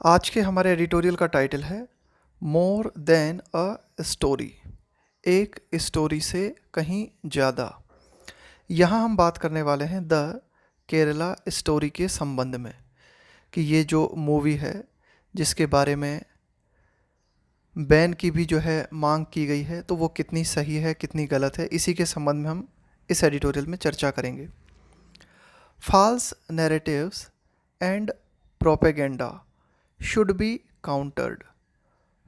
आज के हमारे एडिटोरियल का टाइटल है मोर देन अ स्टोरी, एक स्टोरी से कहीं ज़्यादा। यहाँ हम बात करने वाले हैं द केरला स्टोरी के संबंध में कि ये जो मूवी है जिसके बारे में बैन की भी जो है मांग की गई है, तो वो कितनी सही है कितनी गलत है, इसी के संबंध में हम इस एडिटोरियल में चर्चा करेंगे। False narratives and propaganda should be countered.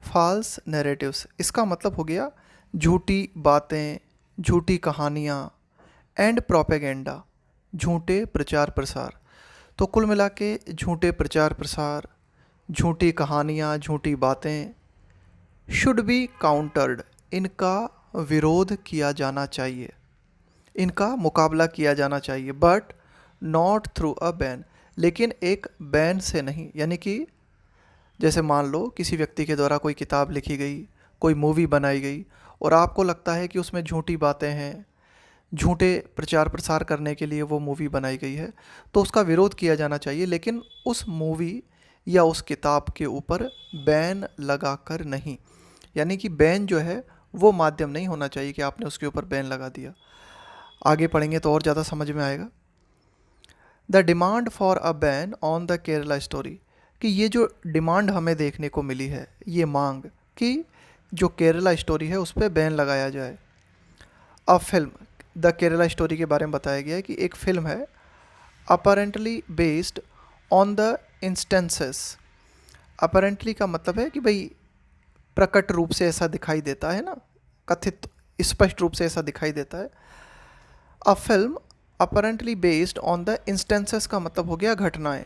False narratives इसका मतलब हो गया झूठी बातें, झूठी कहानियाँ, एंड प्रोपेगेंडा झूठे प्रचार प्रसार। तो कुल मिला के झूठे प्रचार प्रसार, झूठी कहानियाँ, झूठी बातें शुड बी काउंटर्ड, इनका विरोध किया जाना चाहिए, इनका मुकाबला किया जाना चाहिए, but not through a ban, लेकिन एक बैन से नहीं। यानी कि जैसे मान लो किसी व्यक्ति के द्वारा कोई किताब लिखी गई, कोई मूवी बनाई गई और आपको लगता है कि उसमें झूठी बातें हैं, झूठे प्रचार प्रसार करने के लिए वो मूवी बनाई गई है, तो उसका विरोध किया जाना चाहिए, लेकिन उस मूवी या उस किताब के ऊपर बैन लगा कर नहीं। यानी कि बैन जो है वो माध्यम नहीं होना चाहिए कि आपने उसके ऊपर बैन लगा दिया। आगे पढ़ेंगे तो और ज़्यादा समझ में आएगा। The demand for a ban on the Kerala Story, कि ये जो डिमांड हमें देखने को मिली है, ये मांग कि जो केरला स्टोरी है उस पर बैन लगाया जाए। A film, the Kerala story के बारे में बताया गया है कि एक फिल्म है apparently based on the instances. Apparently का मतलब है कि भाई प्रकट रूप से ऐसा दिखाई देता है ना, कथित स्पष्ट रूप से ऐसा दिखाई देता है। A film apparently based on the instances का मतलब हो गया घटनाएं,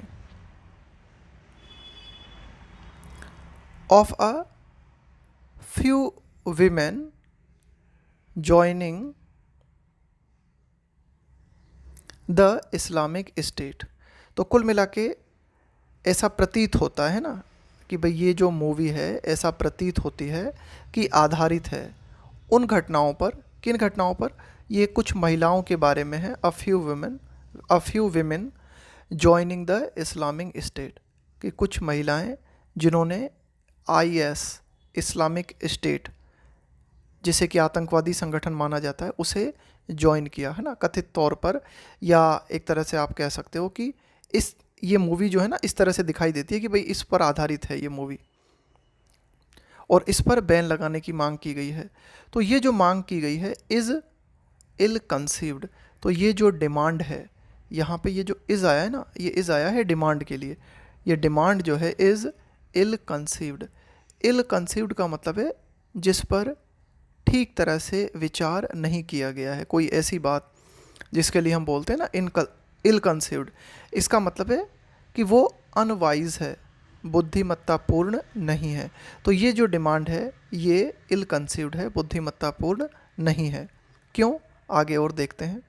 of a few women joining the Islamic state. तो कुल मिला के ऐसा प्रतीत होता है ना कि भाई ये जो मूवी है ऐसा प्रतीत होती है कि आधारित है उन घटनाओं पर। किन घटनाओं पर? ये कुछ महिलाओं के बारे में है। A few women joining the Islamic state, कि कुछ महिलाएं जिन्होंने आईएस, इस्लामिक स्टेट, जिसे कि आतंकवादी संगठन माना जाता है, उसे ज्वाइन किया है ना, कथित तौर पर। या एक तरह से आप कह सकते हो कि इस ये मूवी जो है ना इस तरह से दिखाई देती है कि भाई इस पर आधारित है ये मूवी और इस पर बैन लगाने की मांग की गई है। तो ये जो मांग की गई है इज़ इल कंसीव्ड। तो ये जो डिमांड है, यहाँ पे ये जो इज़ आया है ना, ये इज़ आया है डिमांड के लिए। ये डिमांड जो है is ill conceived. Ill conceived का मतलब है जिस पर ठीक तरह से विचार नहीं किया गया है, कोई ऐसी बात जिसके लिए हम बोलते हैं ना इल कंसीव्ड। इसका मतलब है कि वो अनवाइज है, बुद्धिमत्तापूर्ण नहीं है। तो ये जो डिमांड है ये इल कंसीव्ड है, बुद्धिमत्तापूर्ण नहीं है। क्यों? आगे और देखते हैं।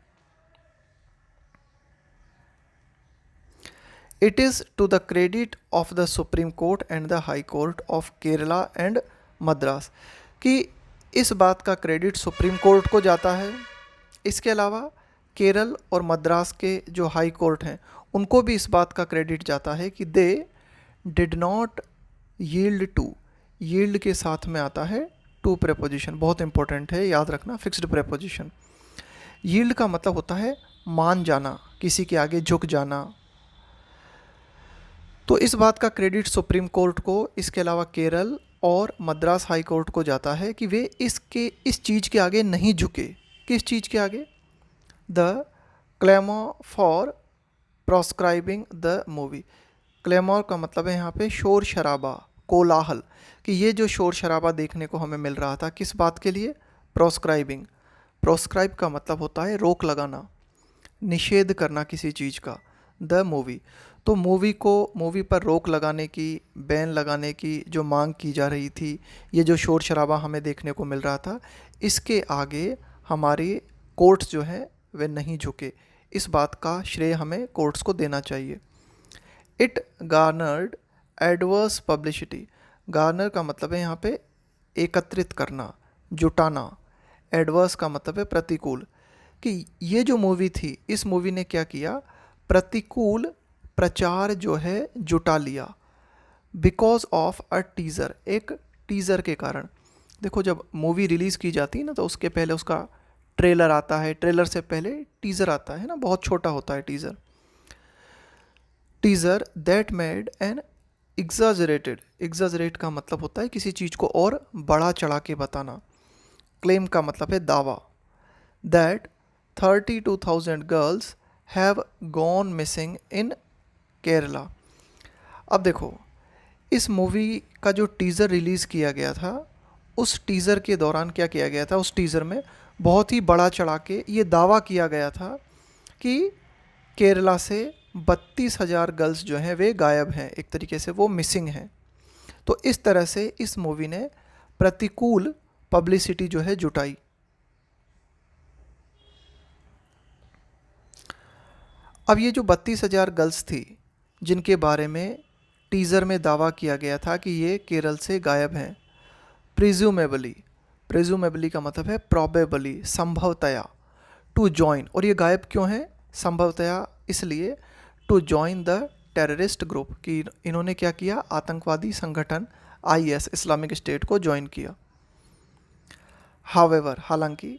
It is to the credit of the Supreme Court and the High Court of Kerala and Madras, कि इस बात का क्रेडिट सुप्रीम कोर्ट को जाता है। इसके अलावा केरल और मद्रास के जो हाई कोर्ट हैं उनको भी इस बात का क्रेडिट जाता है कि they did not yield to. Yield के साथ में आता है टू प्रेपोजिशन, बहुत इंपॉर्टेंट है, याद रखना, फिक्स्ड प्रेपोजिशन। यील्ड का मतलब होता है मान जाना, किसी के आगे झुक जाना। तो इस बात का क्रेडिट सुप्रीम कोर्ट को, इसके अलावा केरल और मद्रास हाई कोर्ट को जाता है कि वे इस चीज़ के आगे नहीं झुके। किस चीज़ के आगे? The clamour for proscribing the movie. Clamour का मतलब है यहाँ पे शोर शराबा, कोलाहल, कि ये जो शोर शराबा देखने को हमें मिल रहा था किस बात के लिए? प्रोस्क्राइबिंग। प्रोस्क्राइब का मतलब होता है रोक लगाना, निषेध करना किसी चीज़ का। द मूवी, तो मूवी पर रोक लगाने की, बैन लगाने की जो मांग की जा रही थी, ये जो शोर शराबा हमें देखने को मिल रहा था, इसके आगे हमारी कोर्ट्स जो हैं वे नहीं झुके। इस बात का श्रेय हमें कोर्ट्स को देना चाहिए। It garnered adverse publicity. Garner का मतलब है यहाँ पे एकत्रित करना, जुटाना। एडवर्स का मतलब है प्रतिकूल, कि ये जो मूवी थी इस मूवी ने क्या किया? प्रतिकूल प्रचार जो है जुटा लिया। बिकॉज ऑफ अ टीज़र, एक टीज़र के कारण। देखो जब मूवी रिलीज़ की जाती है ना तो उसके पहले उसका ट्रेलर आता है, ट्रेलर से पहले टीज़र आता है ना, बहुत छोटा होता है teaser. Teaser that made an exaggerated, exaggerate का मतलब होता है किसी चीज़ को और बड़ा चढ़ा के बताना। क्लेम का मतलब है दावा। That 32,000 girls have gone missing in Kerala. अब देखो इस मूवी का जो टीज़र रिलीज़ किया गया था, उस टीज़र के दौरान क्या किया गया था, उस टीज़र में बहुत ही बड़ा चढ़ा के ये दावा किया गया था कि केरला से 32,000 गर्ल्स जो हैं वे गायब हैं, एक तरीके से वो मिसिंग हैं। तो इस तरह से इस मूवी ने प्रतिकूल पब्लिसिटी जो है जुटाई। अब ये जो 32,000 गर्ल्स थी जिनके बारे में टीज़र में दावा किया गया था कि ये केरल से गायब हैं, प्रिज्यूमेबली, प्रिज्यूमेबली का मतलब है प्रॉबेबली, संभवतया, टू जॉइन। और ये गायब क्यों हैं? संभवतया इसलिए to join the terrorist group, कि इन्होंने क्या किया, आतंकवादी संगठन IS, इस्लामिक स्टेट को ज्वाइन किया। हावेवर, हालांकि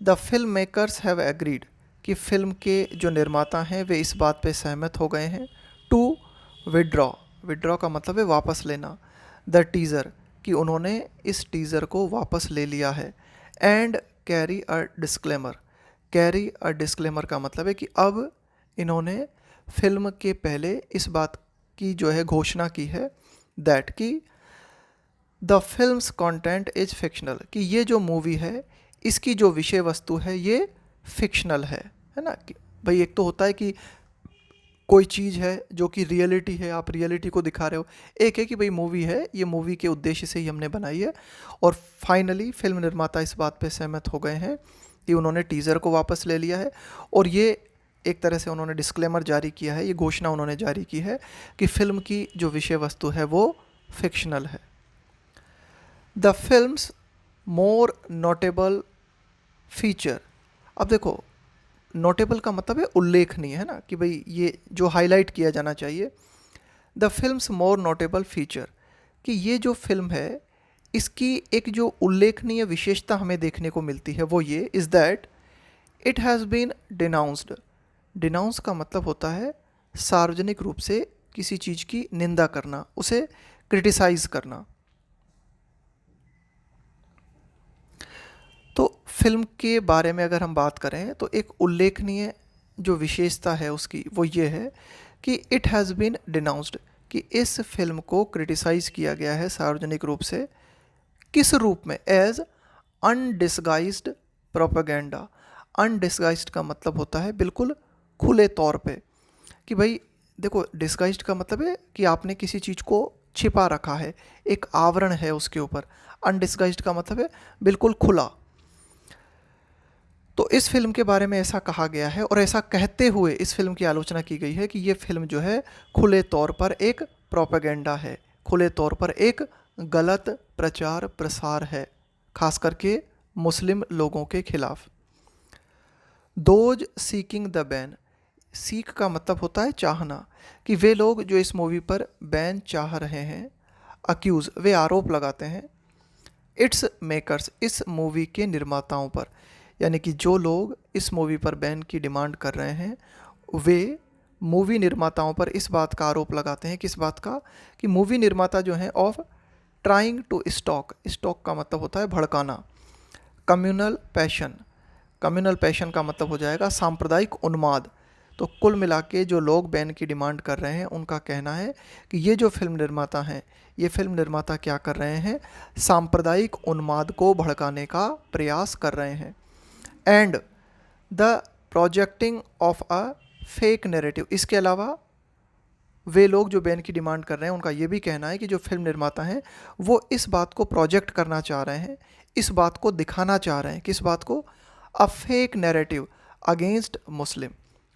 the film makers have agreed, कि फिल्म के जो निर्माता हैं वे इस बात पे सहमत हो गए हैं, टू विड्रॉ, विड्रॉ का मतलब है वापस लेना, द टीज़र, कि उन्होंने इस टीज़र को वापस ले लिया है, and carry a disclaimer, carry a disclaimer का मतलब है कि अब इन्होंने फिल्म के पहले इस बात की जो है घोषणा की है, दैट कि the films content is fictional, कि ये जो मूवी है इसकी जो विषय वस्तु है ये फिक्शनल है ना। कि भाई एक तो होता है कि कोई चीज़ है जो कि रियलिटी है, आप रियलिटी को दिखा रहे हो, एक है कि भाई मूवी है, ये मूवी के उद्देश्य से ही हमने बनाई है। और फाइनली फिल्म निर्माता इस बात पे सहमत हो गए हैं कि उन्होंने टीज़र को वापस ले लिया है, और ये एक तरह से उन्होंने डिस्क्लेमर जारी किया है, ये घोषणा उन्होंने जारी की है कि फिल्म की जो विषय वस्तु है वो फिक्शनल है। The films more notable feature, अब देखो नोटेबल का मतलब है उल्लेखनीय, है ना, कि भाई ये जो हाईलाइट किया जाना चाहिए। The films more notable feature, कि ये जो फिल्म है इसकी एक जो उल्लेखनीय विशेषता हमें देखने को मिलती है वो ये, is that it has been denounced, denounce का मतलब होता है सार्वजनिक रूप से किसी चीज़ की निंदा करना, उसे क्रिटिसाइज करना। तो फिल्म के बारे में अगर हम बात करें तो एक उल्लेखनीय जो विशेषता है उसकी वो ये है कि इट हैज़ बीन डिनाउंस्ड, कि इस फिल्म को क्रिटिसाइज़ किया गया है सार्वजनिक रूप से, किस रूप में, एज अनडिसगाइज्ड प्रोपेगेंडा। अनडिसगाइज्ड का मतलब होता है बिल्कुल खुले तौर पे, कि भाई देखो डिसगाइज्ड का मतलब है कि आपने किसी चीज़ को छिपा रखा है, एक आवरण है उसके ऊपर। अनडिसगाइज्ड का मतलब है बिल्कुल खुला। तो इस फिल्म के बारे में ऐसा कहा गया है और ऐसा कहते हुए इस फिल्म की आलोचना की गई है कि ये फिल्म जो है खुले तौर पर एक प्रोपेगेंडा है, खुले तौर पर एक गलत प्रचार प्रसार है, खास करके मुस्लिम लोगों के खिलाफ। Those seeking the ban, seek का मतलब होता है चाहना, कि वे लोग जो इस मूवी पर बैन चाह रहे हैं, अक्यूज़, वे आरोप लगाते हैं, इट्स मेकर्स, इस मूवी के निर्माताओं पर, यानी कि जो लोग इस मूवी पर बैन की डिमांड कर रहे हैं वे मूवी निर्माताओं पर इस बात का आरोप लगाते हैं, किस बात का, कि मूवी निर्माता जो हैं ऑफ ट्राइंग टू स्टॉक, स्टॉक का मतलब होता है भड़काना, कम्युनल पैशन, कम्युनल पैशन का मतलब हो जाएगा सांप्रदायिक उन्माद। तो कुल मिला के जो लोग बैन की डिमांड कर रहे हैं उनका कहना है कि ये जो फिल्म निर्माता हैं, ये फिल्म निर्माता क्या कर रहे हैं, सांप्रदायिक उन्माद को भड़काने का प्रयास कर रहे हैं, and the projecting of a fake narrative. इसके अलावा वे लोग जो बैन की डिमांड कर रहे हैं उनका ये भी कहना है कि जो फिल्म निर्माता हैं वो इस बात को प्रोजेक्ट करना चाह रहे हैं, इस बात को दिखाना चाह रहे हैं, किस बात को, a fake narrative against Muslim.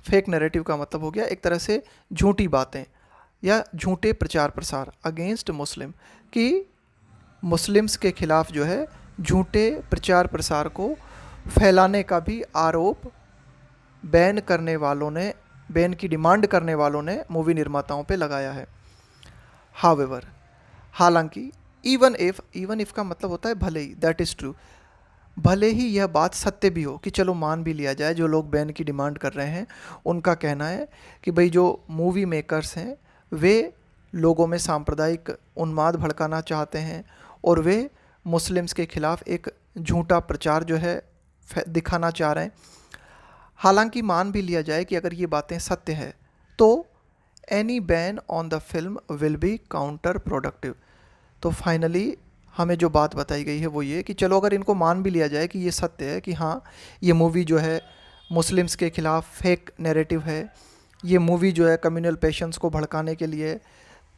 Fake narrative का मतलब हो गया एक तरह से झूठी बातें या झूठे प्रचार प्रसार, अगेंस्ट मुस्लिम, कि मुस्लिम्स के खिलाफ जो है झूठे प्रचार प्रसार को फैलाने का भी आरोप बैन करने वालों ने, बैन की डिमांड करने वालों ने मूवी निर्माताओं पे लगाया है। हावेवर, हालांकि इवन इफ का मतलब होता है भले ही, दैट इज़ ट्रू, भले ही यह बात सत्य भी हो, कि चलो मान भी लिया जाए, जो लोग बैन की डिमांड कर रहे हैं उनका कहना है कि भाई जो मूवी मेकर्स हैं वे लोगों में सांप्रदायिक उन्माद भड़काना चाहते हैं और वे मुस्लिम्स के खिलाफ एक झूठा प्रचार जो है दिखाना चाह रहे हैं। हालांकि मान भी लिया जाए कि अगर ये बातें सत्य है तो any ban on the film will be counter productive. तो फाइनली हमें जो बात बताई गई है वो ये कि चलो अगर इनको मान भी लिया जाए कि ये सत्य है कि हाँ ये मूवी जो है मुस्लिम्स के ख़िलाफ़ फेक नैरेटिव है, ये मूवी जो है कम्युनल पैशंस को भड़काने के लिए,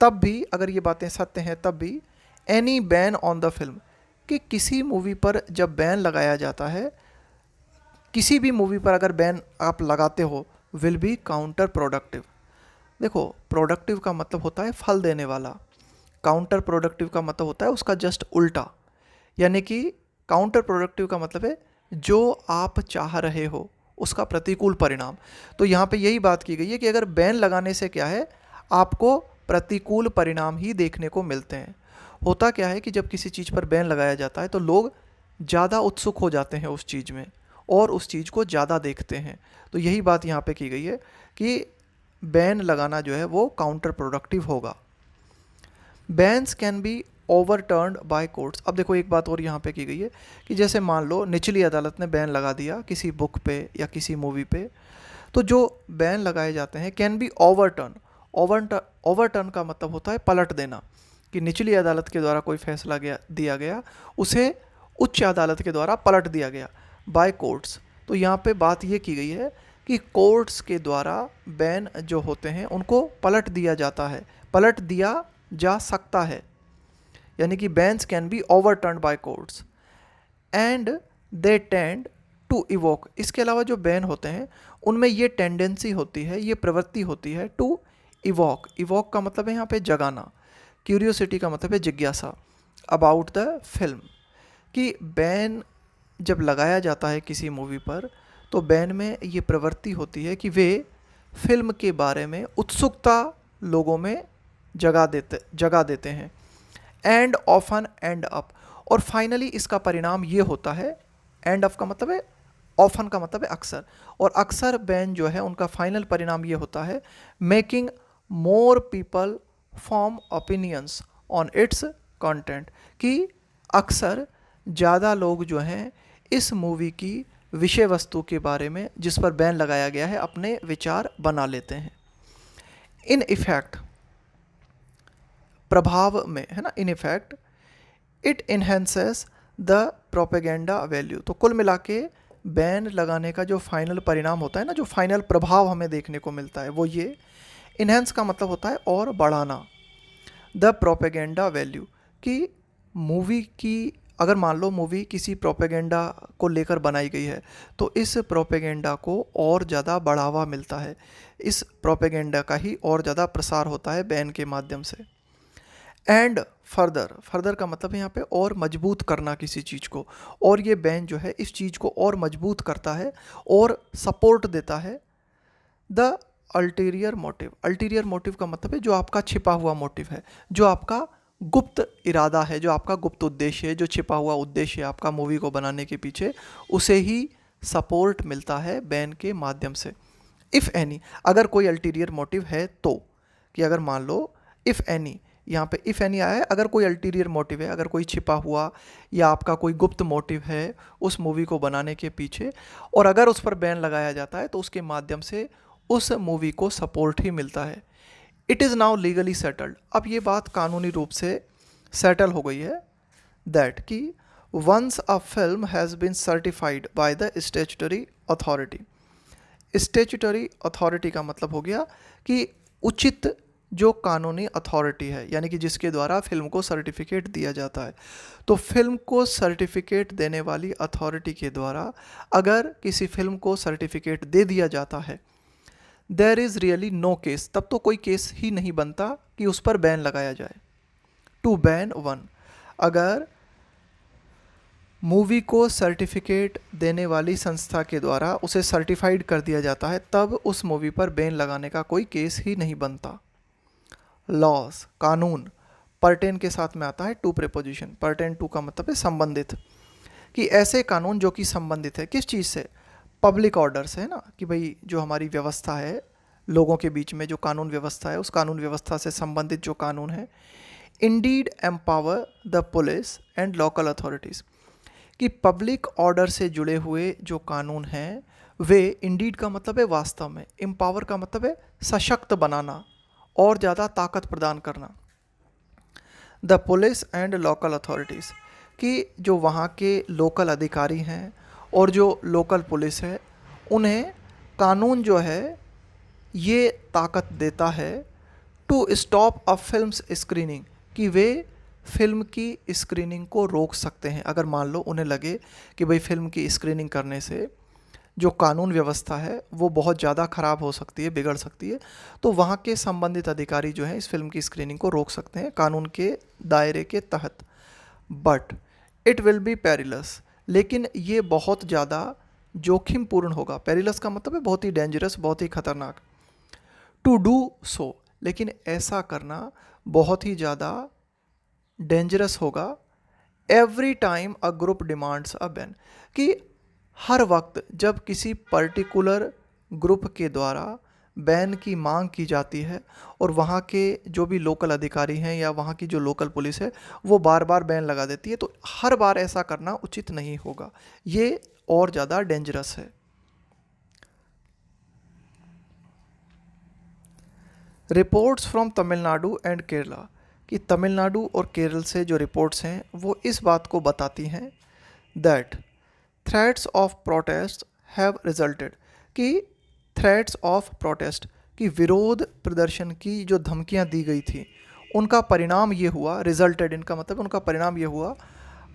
तब भी अगर ये बातें सत्य हैं तब भी any ban on the film, कि किसी मूवी पर जब बैन लगाया जाता है, किसी भी मूवी पर अगर बैन आप लगाते हो, विल बी काउंटर प्रोडक्टिव। देखो प्रोडक्टिव का मतलब होता है फल देने वाला, काउंटर प्रोडक्टिव का मतलब होता है उसका जस्ट उल्टा। यानी कि काउंटर प्रोडक्टिव का मतलब है जो आप चाह रहे हो उसका प्रतिकूल परिणाम। तो यहाँ पे यही बात की गई है कि अगर बैन लगाने से क्या है, आपको प्रतिकूल परिणाम ही देखने को मिलते हैं। होता क्या है कि जब किसी चीज़ पर बैन लगाया जाता है तो लोग ज़्यादा उत्सुक हो जाते हैं उस चीज़ में और उस चीज़ को ज़्यादा देखते हैं। तो यही बात यहाँ पे की गई है कि बैन लगाना जो है वो काउंटर प्रोडक्टिव होगा। Bans can be overturned by courts. अब देखो एक बात और यहाँ पे की गई है कि जैसे मान लो निचली अदालत ने बैन लगा दिया किसी बुक पे या किसी मूवी पे, तो जो बैन लगाए जाते हैं कैन बी ओवरटर्न। ओवरटर्न का मतलब होता है पलट देना, कि निचली अदालत के द्वारा कोई फैसला दिया गया उसे उच्च अदालत के द्वारा पलट दिया गया बाय कोर्ट्स। तो यहाँ पे बात ये की गई है कि कोर्ट्स के द्वारा बैन जो होते हैं उनको पलट दिया जाता है, पलट दिया जा सकता है। यानी कि bans can be overturned by courts and they tend to evoke. इसके अलावा जो बैन होते हैं उनमें ये टेंडेंसी होती है, ये प्रवृत्ति होती है टू इवोक। इवोक का मतलब है यहाँ पे जगाना, क्यूरियोसिटी का मतलब है जिज्ञासा अबाउट द फिल्म। कि बैन जब लगाया जाता है किसी मूवी पर तो बैन में ये प्रवृत्ति होती है कि वे फिल्म के बारे में उत्सुकता लोगों में जगा देते हैं। एंड ऑफन एंड अप, और फाइनली इसका परिणाम ये होता है, एंड अप का मतलब है, ऑफन का मतलब है अक्सर, और अक्सर बैन जो है उनका फाइनल परिणाम ये होता है making more people form opinions on it's content. कि अक्सर ज़्यादा लोग जो हैं इस मूवी की विषय वस्तु के बारे में जिस पर बैन लगाया गया है अपने विचार बना लेते हैं। इन इफेक्ट, प्रभाव में है ना, in effect it enhances the propaganda value. तो कुल मिला के बैन लगाने का जो फाइनल परिणाम होता है ना, जो फाइनल प्रभाव हमें देखने को मिलता है वो ये, इन्हेंस का मतलब होता है और बढ़ाना, द प्रोपेगेंडा वैल्यू। कि मूवी की, अगर मान लो मूवी किसी प्रोपेगेंडा को लेकर बनाई गई है तो इस प्रोपेगेंडा को और ज़्यादा बढ़ावा मिलता है, इस प्रोपेगेंडा का ही और ज़्यादा प्रसार होता है बैन के माध्यम से। एंड फर्दर का मतलब है यहाँ पे और मजबूत करना किसी चीज़ को, और ये बैन जो है इस चीज़ को और मजबूत करता है और सपोर्ट देता है the ulterior motive. Ulterior motive का मतलब है जो आपका छिपा हुआ मोटिव है, जो आपका गुप्त इरादा है, जो आपका गुप्त उद्देश्य है, जो छिपा हुआ उद्देश्य है आपका मूवी को बनाने के पीछे, उसे ही सपोर्ट मिलता है बैन के माध्यम से। इफ़ एनी, अगर कोई अल्टीरियर मोटिव है तो, कि अगर मान लो इफ़ एनी, यहाँ पे इफ़ एनी आया है, अगर कोई अल्टीरियर मोटिव है, अगर कोई छिपा हुआ या आपका कोई गुप्त मोटिव है उस मूवी को बनाने के पीछे, और अगर उस पर बैन लगाया जाता है तो उसके माध्यम से उस मूवी को सपोर्ट ही मिलता है। It is now legally settled. अब ये बात कानूनी रूप से सेटल हो गई है दैट कि once a film has been certified by the statutory authority. Statutory authority का मतलब हो गया कि उचित जो कानूनी अथॉरिटी है, यानी कि जिसके द्वारा फिल्म को सर्टिफिकेट दिया जाता है। तो फिल्म को सर्टिफिकेट देने वाली अथॉरिटी के द्वारा अगर किसी फिल्म को सर्टिफिकेट दे दिया जाता है, there is really no case, तब तो कोई केस ही नहीं बनता कि उस पर बैन लगाया जाए। टू बैन वन, अगर मूवी को सर्टिफिकेट देने वाली संस्था के द्वारा उसे सर्टिफाइड कर दिया जाता है तब उस मूवी पर बैन लगाने का कोई केस ही नहीं बनता। लॉज, कानून, पर्टेन के साथ में आता है टू प्रीपोजिशन। पर्टेन टू का मतलब है संबंधित, कि ऐसे कानून जो कि संबंधित है किस चीज़ से, पब्लिक ऑर्डर से, है ना, कि भाई जो हमारी व्यवस्था है, लोगों के बीच में जो कानून व्यवस्था है, उस कानून व्यवस्था से संबंधित जो कानून है। Indeed empower the police and local authorities, कि पब्लिक ऑर्डर से जुड़े हुए जो कानून हैं वे, इंडीड का मतलब है वास्तव में, एम्पावर का मतलब है सशक्त बनाना और ज़्यादा ताकत प्रदान करना। The police and local authorities, कि जो वहाँ के लोकल अधिकारी हैं और जो लोकल पुलिस है, उन्हें कानून जो है ये ताकत देता है to stop a film's screening, कि वे फिल्म की स्क्रीनिंग को रोक सकते हैं। अगर मान लो उन्हें लगे कि भाई फिल्म की स्क्रीनिंग करने से जो कानून व्यवस्था है वो बहुत ज़्यादा ख़राब हो सकती है, बिगड़ सकती है, तो वहाँ के संबंधित अधिकारी जो हैं इस फिल्म की स्क्रीनिंग को रोक सकते हैं कानून के दायरे के तहत। But it will be perilous, लेकिन ये बहुत ज़्यादा जोखिमपूर्ण होगा। पेरिलस का मतलब है बहुत ही डेंजरस, बहुत ही खतरनाक। टू डू सो, लेकिन ऐसा करना बहुत ही ज़्यादा डेंजरस होगा। Every time a group demands a ban, कि हर वक्त जब किसी पर्टिकुलर ग्रुप के द्वारा बैन की मांग की जाती है और वहाँ के जो भी लोकल अधिकारी हैं या वहाँ की जो लोकल पुलिस है वो बार बार बैन लगा देती है, तो हर बार ऐसा करना उचित नहीं होगा, ये और ज़्यादा डेंजरस है। Reports from Tamil Nadu and Kerala, कि तमिलनाडु और केरल से जो रिपोर्ट्स हैं वो इस बात को बताती हैं that threats of protest have resulted, कि थ्रेट्स ऑफ प्रोटेस्ट, कि विरोध प्रदर्शन की जो धमकियां दी गई थी उनका परिणाम ये हुआ, रिजल्टेड इनका मतलब उनका परिणाम ये हुआ,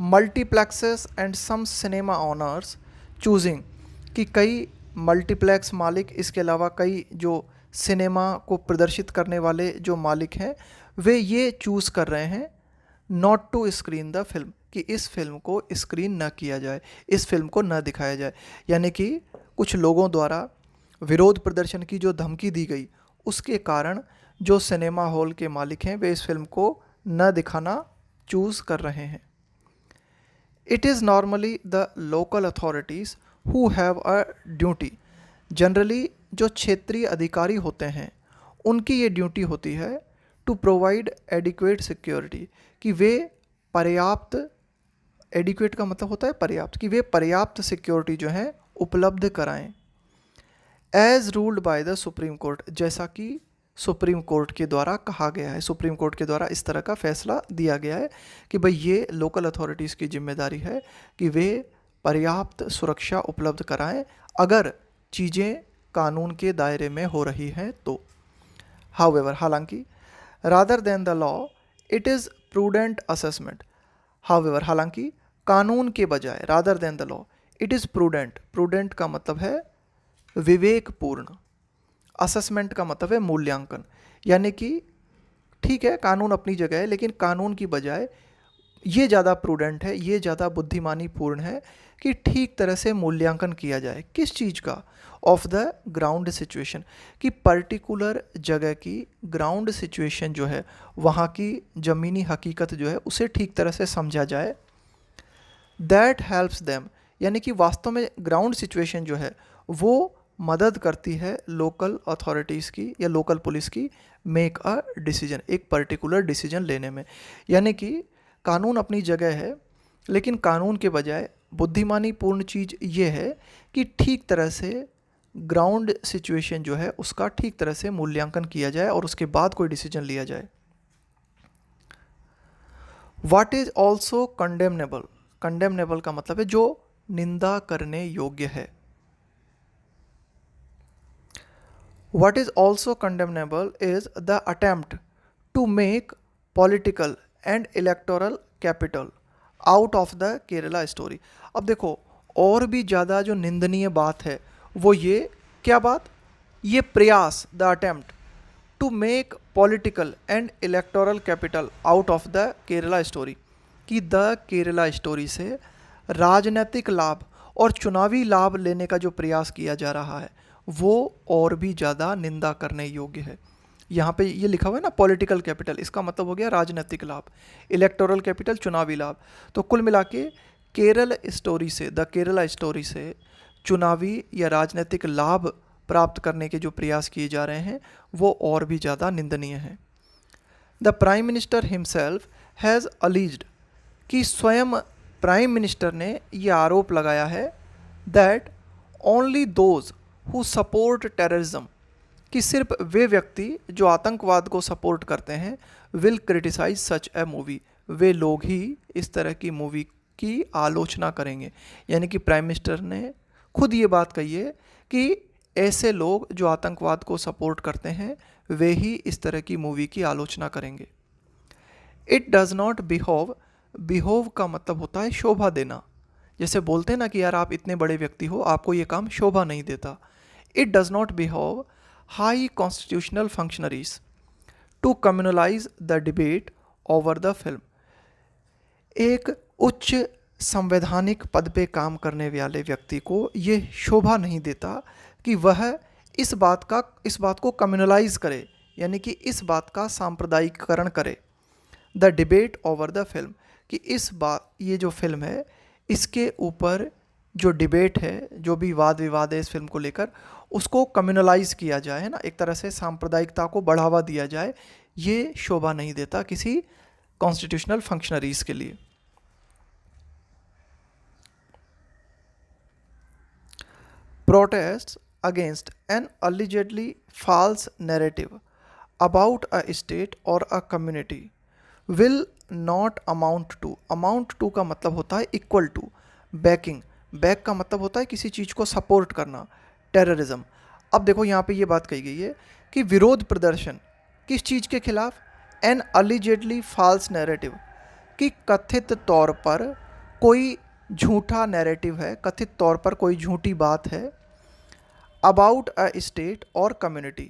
multiplexes and some cinema owners choosing, कि कई मल्टीप्लेक्स मालिक, इसके अलावा कई जो सिनेमा को प्रदर्शित करने वाले जो मालिक हैं वे ये चूज़ कर रहे हैं not to screen the film, कि इस फिल्म को स्क्रीन न किया जाए, इस फिल्म को न दिखाया जाए। यानी कि कुछ लोगों द्वारा विरोध प्रदर्शन की जो धमकी दी गई उसके कारण जो सिनेमा हॉल के मालिक हैं वे इस फिल्म को न दिखाना चूज़ कर रहे हैं। It is normally the local authorities who have a duty, generally जो क्षेत्रीय अधिकारी होते हैं उनकी ये ड्यूटी होती है टू प्रोवाइड एडिक्वेट सिक्योरिटी, कि वे पर्याप्त, एडिक्वेट का मतलब होता है पर्याप्त, कि वे पर्याप्त सिक्योरिटी जो है उपलब्ध कराएं। As ruled by the Supreme Court, जैसा कि सुप्रीम कोर्ट के द्वारा कहा गया है, सुप्रीम कोर्ट के द्वारा इस तरह का फैसला दिया गया है कि भाई ये लोकल अथॉरिटीज़ की जिम्मेदारी है कि वे पर्याप्त सुरक्षा उपलब्ध कराएं अगर चीज़ें कानून के दायरे में हो रही हैं तो। हाउएवर, हालांकि, rather than the law it is prudent assessment, however, हालांकि कानून के बजाय, rather than the law it is prudent, prudent का मतलब है विवेकपूर्ण, असेसमेंट का मतलब है मूल्यांकन, यानी कि ठीक है कानून अपनी जगह है लेकिन कानून की बजाय ये ज़्यादा प्रूडेंट है, ये ज़्यादा बुद्धिमानी पूर्ण है कि ठीक तरह से मूल्यांकन किया जाए किस चीज़ का, ऑफ द ग्राउंड सिचुएशन, कि पर्टिकुलर जगह की ग्राउंड सिचुएशन जो है, वहाँ की ज़मीनी हकीकत जो है उसे ठीक तरह से समझा जाए। दैट हेल्प्स देम, यानी कि वास्तव में ग्राउंड सिचुएशन जो है वो मदद करती है लोकल अथॉरिटीज़ की या लोकल पुलिस की मेक अ डिसीजन, एक पर्टिकुलर डिसीजन लेने में। यानी कि कानून अपनी जगह है लेकिन कानून के बजाय बुद्धिमानी पूर्ण चीज़ ये है कि ठीक तरह से ग्राउंड सिचुएशन जो है उसका ठीक तरह से मूल्यांकन किया जाए और उसके बाद कोई डिसीजन लिया जाए। What is also condemnable, condemnable का मतलब है जो निंदा करने योग्य है। What is also condemnable is the attempt to make political and electoral capital out of the Kerala story। अब देखो और भी ज़्यादा जो निंदनीय बात है वो ये, क्या बात, ये प्रयास, the attempt to make political and electoral capital out of the Kerala Story, कि द केरला स्टोरी से राजनीतिक लाभ और चुनावी लाभ लेने का जो प्रयास किया जा रहा है वो और भी ज़्यादा निंदा करने योग्य है। यहाँ पे ये लिखा हुआ है ना पॉलिटिकल कैपिटल, इसका मतलब हो गया राजनीतिक लाभ, इलेक्टोरल कैपिटल चुनावी लाभ। तो कुल मिला के केरल स्टोरी से, द केरला स्टोरी से चुनावी या राजनीतिक लाभ प्राप्त करने के जो प्रयास किए जा रहे हैं वो और भी ज़्यादा निंदनीय हैं। The prime minister himself has alleged, कि स्वयं प्राइम मिनिस्टर ने ये आरोप लगाया है that only those who support terrorism, कि सिर्फ वे व्यक्ति जो आतंकवाद को सपोर्ट करते हैं, will criticise such a movie, वे लोग ही इस तरह की मूवी की आलोचना करेंगे। यानी कि प्राइम मिनिस्टर ने खुद ये बात कही है कि ऐसे लोग जो आतंकवाद को सपोर्ट करते हैं वे ही इस तरह की मूवी की आलोचना करेंगे। इट डज़ नॉट बिहोव, बिहोव का मतलब होता है शोभा देना, जैसे बोलते हैं ना कि यार आप इतने बड़े व्यक्ति हो, आपको ये काम शोभा नहीं देता। It does not behove high constitutional functionaries to communalise the debate over the film, एक उच्च संवैधानिक पद पे काम करने वाले व्यक्ति को ये शोभा नहीं देता कि वह इस बात को कम्युनलाइज करे, यानी कि इस बात का सांप्रदायिकरण करे। The debate over the film, कि इस बात, ये जो फिल्म है इसके ऊपर जो डिबेट है, जो भी वाद विवाद है इस फिल्म को लेकर, उसको कम्युनलाइज किया जाए, है ना, एक तरह से सांप्रदायिकता को बढ़ावा दिया जाए, ये शोभा नहीं देता किसी कॉन्स्टिट्यूशनल फंक्शनरीज के लिए। Protests against an allegedly false narrative about a state or a community will not amount to, amount to का मतलब होता है equal to, backing, back का मतलब होता है किसी चीज़ को सपोर्ट करना, टेररिज्म। अब देखो यहाँ पे ये बात कही गई है कि विरोध प्रदर्शन किस चीज़ के खिलाफ, एन अलिजेडली फॉल्स नैरेटिव, कि कथित तौर पर कोई झूठा नैरेटिव है, कथित तौर पर कोई झूठी बात है, अबाउट अ स्टेट और कम्युनिटी,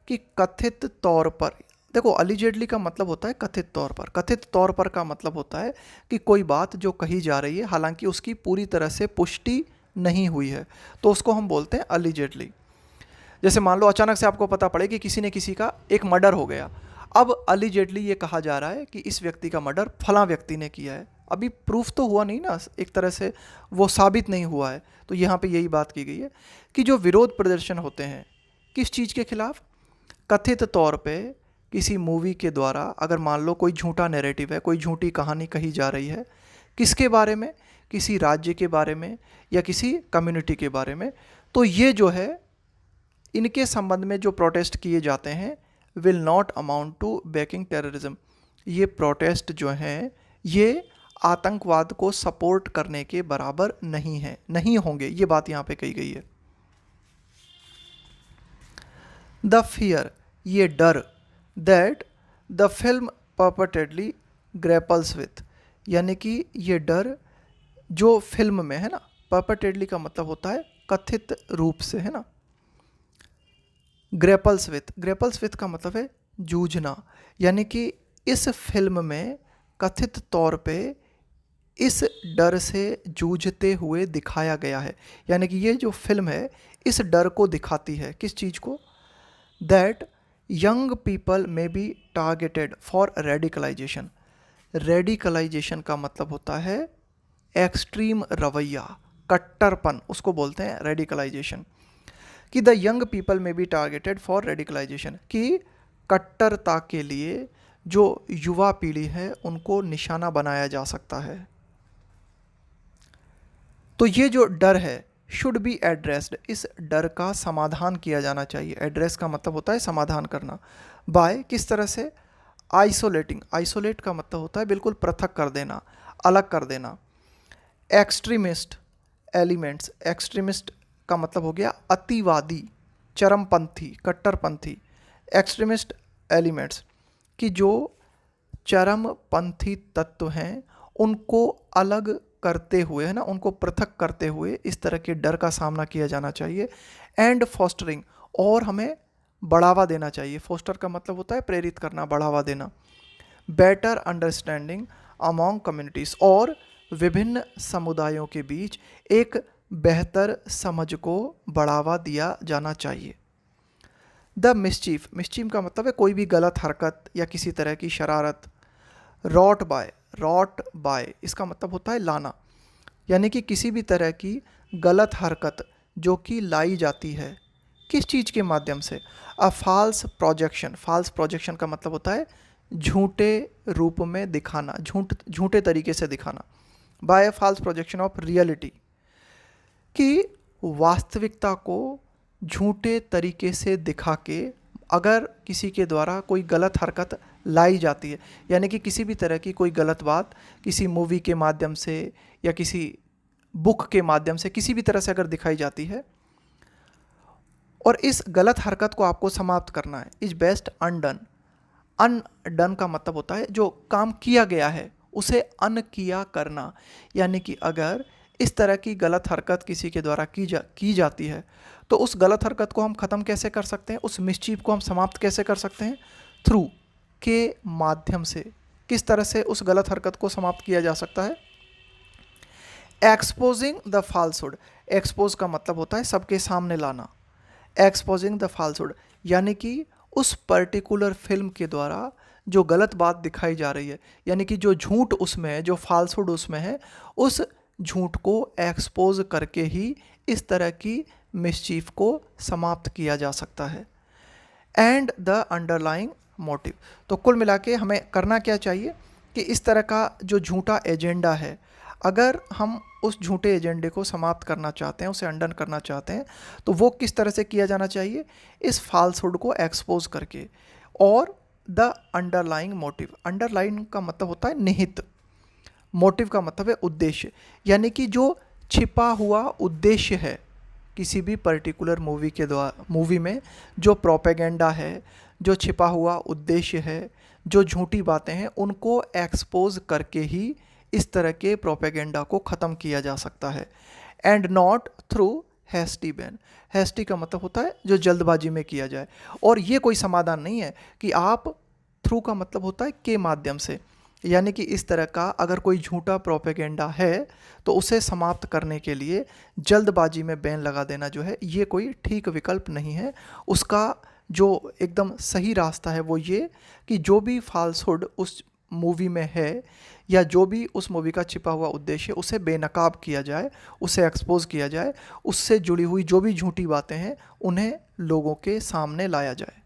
कि कथित तौर पर, देखो अलिजेडली का मतलब होता है कथित तौर पर, कथित तौर पर का मतलब होता है कि कोई बात जो कही जा रही है हालांकि उसकी पूरी तरह से पुष्टि नहीं हुई है, तो उसको हम बोलते हैं अलिजेडली। जैसे मान लो अचानक से आपको पता पड़े कि किसी ने किसी का एक मर्डर हो गया, अब अलिजेडली ये कहा जा रहा है कि इस व्यक्ति का मर्डर फलां व्यक्ति ने किया है, अभी प्रूफ तो हुआ नहीं ना, एक तरह से वो साबित नहीं हुआ है। तो यहाँ पे यही बात की गई है कि जो विरोध प्रदर्शन होते हैं किस चीज़ के खिलाफ, कथित तौर पे किसी मूवी के द्वारा अगर मान लो कोई झूठा नैरेटिव है, कोई झूठी कहानी कही जा रही है, किसके बारे में, किसी राज्य के बारे में या किसी कम्युनिटी के बारे में, तो ये जो है इनके संबंध में जो प्रोटेस्ट किए जाते हैं will not amount to backing terrorism, ये प्रोटेस्ट जो हैं ये आतंकवाद को सपोर्ट करने के बराबर नहीं है, नहीं होंगे, ये बात यहाँ पे कही गई है। द फियर, ये डर, दैट द फिल्म परपटेडली ग्रैपल्स विथ, यानी कि ये डर जो फिल्म में है ना, परपटेडली का मतलब होता है कथित रूप से, है ना, ग्रैपल्स विथ का मतलब है जूझना, यानी कि इस फिल्म में कथित तौर पे इस डर से जूझते हुए दिखाया गया है, यानी कि ये जो फिल्म है इस डर को दिखाती है, किस चीज़ को, that young people may be targeted for radicalisation. Radicalisation का मतलब होता है एक्सट्रीम रवैया, कट्टरपन, उसको बोलते हैं रेडिकलाइजेशन, कि the young people may be targeted for radicalisation, कि कट्टरता के लिए जो युवा पीढ़ी है उनको निशाना बनाया जा सकता है। तो ये जो डर है शुड बी एड्रेस्ड, इस डर का समाधान किया जाना चाहिए, एड्रेस का मतलब होता है समाधान करना, बाय किस तरह से, आइसोलेटिंग, आइसोलेट का मतलब होता है बिल्कुल पृथक कर देना, अलग कर देना, एक्सट्रीमिस्ट एलिमेंट्स, एक्सट्रीमिस्ट का मतलब हो गया अतिवादी, चरमपंथी, कट्टरपंथी, एक्सट्रीमिस्ट एलिमेंट्स, कि जो चरमपंथी तत्व हैं उनको अलग करते हुए, है ना, उनको पृथक करते हुए इस तरह के डर का सामना किया जाना चाहिए। एंड फॉस्टरिंग, और हमें बढ़ावा देना चाहिए, फोस्टर का मतलब होता है प्रेरित करना, बढ़ावा देना, बेटर अंडरस्टैंडिंग अमॉन्ग कम्युनिटीज़, और विभिन्न समुदायों के बीच एक बेहतर समझ को बढ़ावा दिया जाना चाहिए। द मिसचीफ, मिसचीफ का मतलब है कोई भी गलत हरकत या किसी तरह की शरारत। रॉट बाय इसका मतलब होता है लाना, यानी कि किसी भी तरह की गलत हरकत जो कि लाई जाती है किस चीज़ के माध्यम से। अ फाल्स प्रोजेक्शन का मतलब होता है झूठे रूप में दिखाना, झूठे तरीके से दिखाना। By a false projection of reality, कि वास्तविकता को झूठे तरीके से दिखा के अगर किसी के द्वारा कोई गलत हरकत लाई जाती है, यानी कि किसी भी तरह की कोई गलत बात किसी मूवी के माध्यम से या किसी बुक के माध्यम से किसी भी तरह से अगर दिखाई जाती है और इस गलत हरकत को आपको समाप्त करना है, इज बेस्ट अनडन। अनडन का मतलब होता है जो काम किया गया है उसे अन किया करना, यानी कि अगर इस तरह की गलत हरकत किसी के द्वारा की जाती है तो उस गलत हरकत को हम ख़त्म कैसे कर सकते हैं, उस मिसचीफ को हम समाप्त कैसे कर सकते हैं, थ्रू के माध्यम से। किस तरह से उस गलत हरकत को समाप्त किया जा सकता है, एक्सपोजिंग द फाल्सहुड। एक्सपोज का मतलब होता है सबके सामने लाना। एक्सपोजिंग द फाल्सहुड यानी कि उस पर्टिकुलर फिल्म के द्वारा जो गलत बात दिखाई जा रही है, यानी कि जो झूठ उसमें है, जो फाल्सहुड उसमें है, उस झूठ को एक्सपोज करके ही इस तरह की मिसचीफ को समाप्त किया जा सकता है। एंड द अंडरलाइंग मोटिव, तो कुल मिला के हमें करना क्या चाहिए कि इस तरह का जो झूठा एजेंडा है, अगर हम उस झूठे एजेंडे को समाप्त करना चाहते हैं, उसे अंडन करना चाहते हैं, तो वो किस तरह से किया जाना चाहिए, इस फाल्सहुड को एक्सपोज करके। और द अंडरलाइंग मोटिव, अंडरलाइन का मतलब होता है निहित, मोटिव का मतलब है उद्देश्य, यानी कि जो छिपा हुआ उद्देश्य है किसी भी पर्टिकुलर मूवी में जो प्रोपेगेंडा है, जो छिपा हुआ उद्देश्य है, जो झूठी बातें हैं, उनको एक्सपोज करके ही इस तरह के प्रोपेगेंडा को ख़त्म किया जा सकता है। And not through hasty ban, hasty का मतलब होता है जो जल्दबाजी में किया जाए। और ये कोई समाधान नहीं है कि आप, थ्रू का मतलब होता है के माध्यम से, यानी कि इस तरह का अगर कोई झूठा प्रोपेगेंडा है तो उसे समाप्त करने के लिए जल्दबाजी में बैन लगा देना जो है ये कोई ठीक विकल्प नहीं है। उसका जो एकदम सही रास्ता है वो ये कि जो भी फाल्सहुड उस मूवी में है या जो भी उस मूवी का छिपा हुआ उद्देश्य उसे बेनकाब किया जाए, उसे एक्सपोज किया जाए, उससे जुड़ी हुई जो भी झूठी बातें हैं उन्हें लोगों के सामने लाया जाए।